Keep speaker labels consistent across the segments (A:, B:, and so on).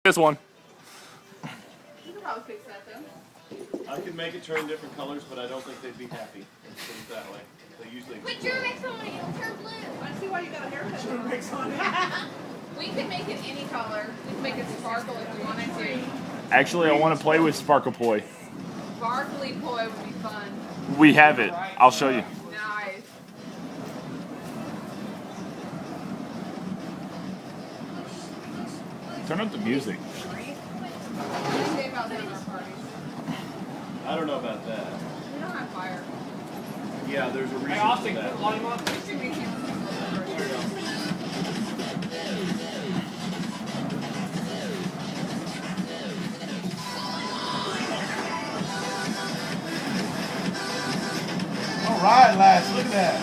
A: This one.
B: You could probably fix that though.
C: I could make it turn different colors, but I don't think they'd be happy. Let's put it that way. They usually.
D: Put your mix on it, it'll turn blue.
B: I see why you got a haircut.
E: Your mix on it.
B: We can make it any color. We can make it sparkle if we wanted to.
A: Actually, I want to play with Sparkle Poi.
B: Sparkly poi would be fun.
A: We have it. I'll show you.
B: Nice.
A: Turn up the music.
B: What do you say about that at our party?
C: I don't know about that.
B: We don't have fire.
C: Yeah, there's a reason
E: Hey, Austin,
C: for
E: put
C: that.
E: volume on.
B: We should be
E: All right, lads, look at that.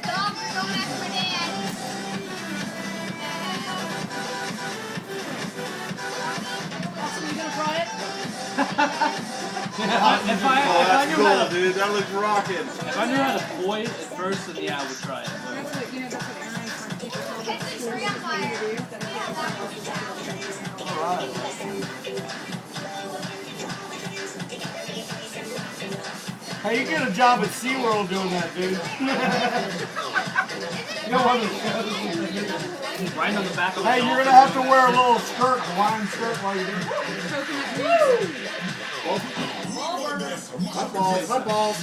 D: Dogs are going after my dad.
B: Austin, you gonna try it?
E: If I
C: That's
E: knew
C: cool,
E: how to,
C: dude. That looks rocking.
E: if I knew how to poise at first, then yeah, I would try it.
B: That's what, you know, that's what Aaron is trying to teach us all about
D: Catch the tree on fire.
E: Hey, you get a job at SeaWorld doing that, dude. You don't want to.
F: Right on the back of the
E: Hey, you're gonna have to wear a little skirt, Hawaiian skirt while you do it.
C: Footballs, footballs.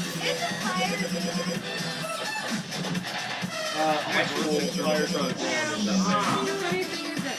C: Actual fire truck.
B: Funny thing is that